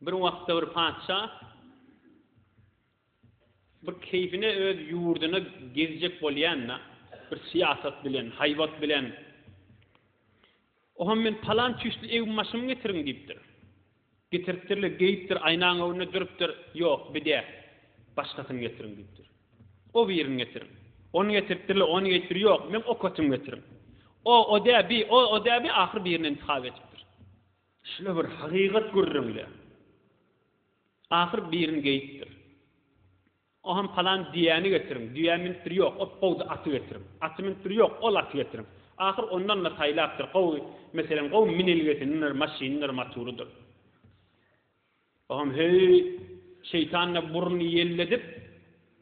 Bir wagtda bir padşah bir keyfine öz yurduna gezjek bolýanna, bir siyasat bilen, haybat bilen o men palan çüşli ew maşyny getirin diýipdir. Getiripdirler, geyipdir, aynaň önüne durupdyr. Ýok, bide. Başgasyny getirin diýipdir. O birini getirin. Onu getiripdirler, onu getir. Ýok, men o kötüni getirin. O däbi ahir birini intihab etipdir. Şule bir hakykat görürümler. Ahir birini geyipdir. O ham palan diýäni getirin. Diýän mintir ýok, o gowdy aty getirin. Aty mintir ýok, o aty getirin. Ahir ondan da taýlapdyr. Meselen gow minil getirinler, maşinler maturudur. Aham hey şeytanla burnu yelledip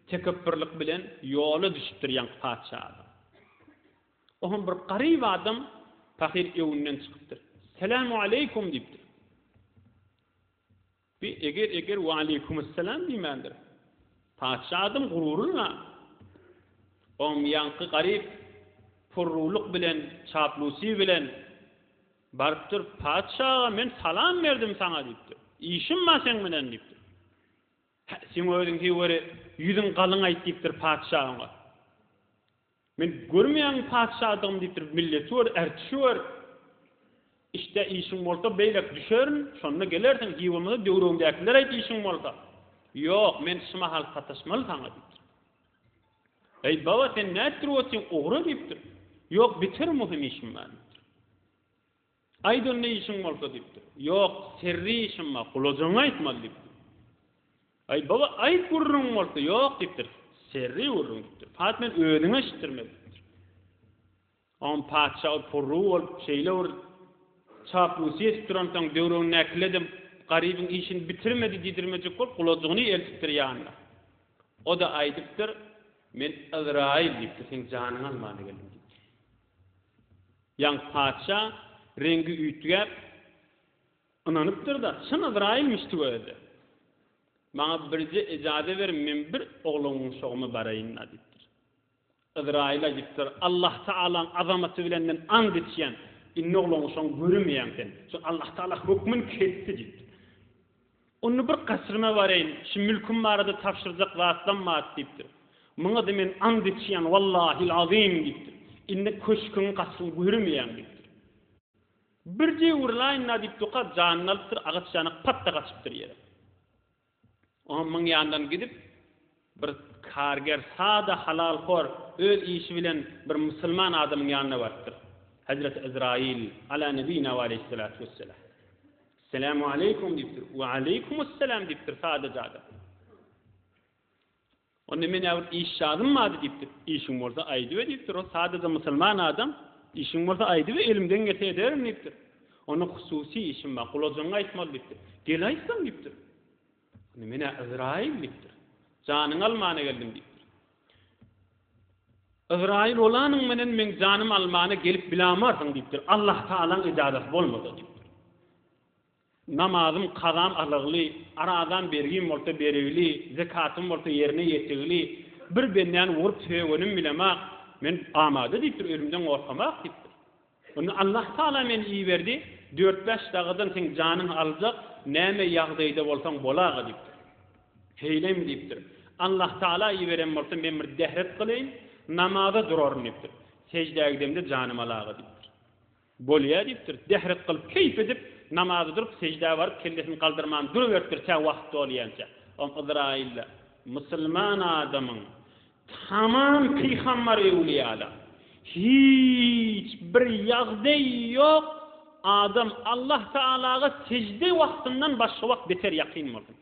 tekebbürlük bilen yola düşüpdir yan padşah. Aham bir garip adam fakir ewinden çykypdyr. Selamu aleykum diýipdir. Bir eger we aleykumusselam diýmendir. Padşah adam gururunla. Aham yankı garip furruluk bilen, çaplusi bilen barıpdyr. Padşaha men salam berdim sana diýipdir. İşim ma sen bilen diýipdir. Sen öýdüň ki were ýüzüň galyň aýt diýipdir padşahyňa. Men görmeýän padşahym diýipdir, millet şur, erçşur. İşte işiň bolsa beýlek düşerin, şonda gelersiň giwimde döwrüňdekiler aýt işiň bolsa. Ýok, men şuma hal kataşmaly sana diýipdir. Ey baba sen näçdir oýsyn ogry diýipdir. Ýok, bitir muhim işim var. Aydın ne işin bolsa diýipdir. Ýok, serri işim var. Kulajaňa aýtmaly diýipdir. Ay baba aýt gurrun bolsa, ýok diýipdir. Serri gurrun diýipdir. Fat men öýüňe iştirmeli diýipdir. Am padşah porru bolup şeýle ur çaplusi turantaň döwrüň näkiledim. Garybyň işini bitirmedi diýdirmejek bolup kulajagyny eltipdir ýanyna. O da aýdypdyr, men Azrail diýipdir, sen janyň almany geldim. Yan padşah rengi ütgäp inanypdyr da, şyn Azrailmiş diýdi. Maňa birje ijade ber, men bir ogluňyň şoğumy baraýyn diýipdir. Azrail'a diýipdir, Allah Taalaň azamaty bilenden and etýän, inne ogluňyň şoň görünmeýän sen. Şu Allah Taala hukmyn ketdi diýipdir. Onu bir kasrıma baraýyn, şu mülküm barada tapşyrjak zatlanmaýat diýipdir. Maňa da men and etýän, wallahil azim diýipdir. Inne köşkün kasryn görünmeýän diýipdir. Birje urlaýyn nadip tuqa jannalypdyr, agaçjany patda gaçypdyr ýere. Onun ýandan gidip bir karger sada halal kor öz işi bilen bir musulman adamyň ýanyna bardyr. Hazrat Azrail ala nebina we aleyhissalatu vesselam. Selamu aleykum diýipdir. Ve aleykumusselam diýipdir sada jada. Onu men ýa-da iş şadym mady diýipdir. İşiň bolsa aýdy we diýipdir. O sadada musulman adam. İşin bolsa aýdy we elimden gete ederim diýipdir. Onu hususi işim var. Kulajaňa aýtmaly diýipdir. Gel aýtsam diýipdir. Mene Azrail diýipdir. Janyň almany geldim diýipdir. Azrail olanyň menen men janymy almany gelip bilamarsyň diýipdir. Allah Taalaň ijazasy bolmady diýipdir. Namazym qazam alygly, aradan bergim bolsa beregli, zekatym bolsa ýerine ýetigli, bir benden urup söýgenim bilemek men amady diýipdir, ölümden gorkamak diýipdir. Onu Allah Taala men iyi berdi, 4-5 dagadan sen janyň aljak, näme ýagdaýda bolsaň bolagy diýipdir. Heýlem diýipdir. Allah Taala iyi beren bolsa men bir dehret kılayım, namaza durarım diýipdir. Secdäge gidemde janymy alagy diýipdir. Bolýa diýipdir. Dehret kılıp keyf edip namaza durup secdäge baryp kellesini kaldyrman duruveripdir ta wagt bolýança. Azrail musulman adamyň tamam peýgamber ewliýalar hiç bir ýagdaý ýok. Adam Allah Taalaga secde wagtyndan başga wagt beter ýakyn boldy.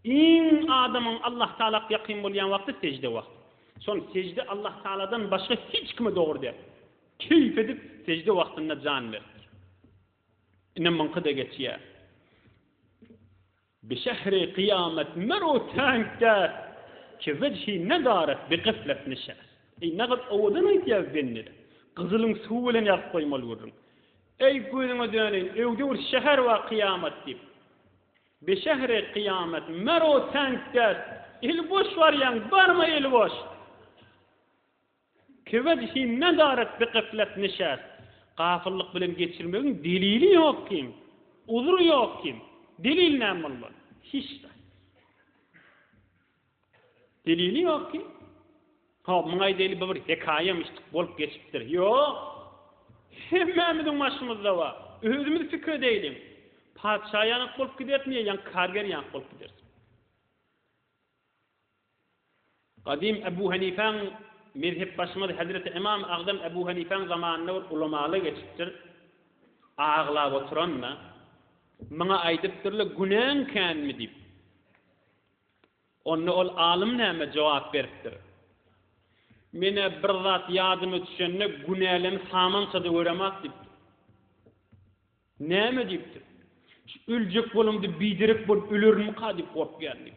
İň adamyň Allah Taalaga ýakyn bolýan wagty secde wagty. Son secde Allah Taaladan başga hiç kime dogry der. Keyf edip secde wagtynda jan berdi. Inne manqada geçýär. Bi şehri kıyamet mero tankda ki vejhi nadaret bi gıflet nişas. Nagad owadan aýtýar bennir. Gyzylyň suw bilen ýazyp goýmaly bolurun. Ey gözüňe döneň, ewde bir şäher we kıyamet diýip. Bi şehri kıyamet mero tankda il boş barýan barmy il boş. Ki vejhi nadaret bi gıflet nişas. Gafillik bilen geçirmegiň delili ýok kim? Uzru ýok kim? Delil näme bolmaly? Hiç de. Delili yok ki. Ha, muňa delil bir hekayem istik bolup geçipdir. Yok. Hemmemizin başımızda var. Özümüz fikir değilim. Padşah yanık bolup gidertmeýe, yan karger yanık bolup gidersin. Qadim Ebu Hanife'n mezhep başmadı Hazreti İmam Agdam Ebu Hanife'n zamanında ulamalı geçipdir. Ağlap oturanma maňa aýdypdyrlar günäň känmi diýip. Onda ol alim näme jogap beripdir. Mene bir zat ýadyma düşende günälen samançada göremek diýip. Näme diýipdir? Üljek bolumdy bidirip bolup ölürmi qadyp gorp geldi.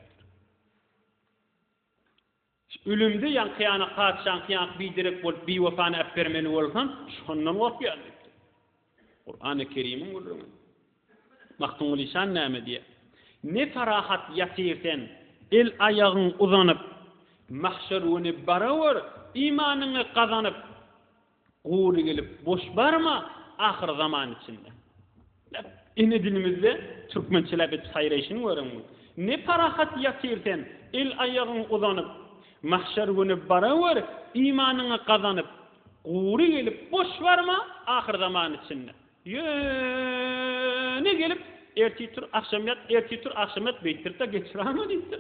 Ölümde yan kıyana qaçan kıyan bidirip bolup bi wafany appermeli bolsan, şondan gorp geldi. Kur'an-ı Kerim'in gurrunu. Maktumul lisan näme diye. Ne farahat yatyrsen, el ayağın uzanıp, mahşeruni barawar, imanını kazanıp, guğru gelip boş barma, ahir zaman içinde. Ine dilimizde Türkmençilep sayrayışını görün. Ne farahat yatyrsen, el ayağın uzanıp, mahşeruni barawar, imanını kazanıp, guğru gelip boş barma, ahir zaman içinde. Ne gelip erti tur akşam yat, erti tur akşam yat beytirte geçiramı deyiptir.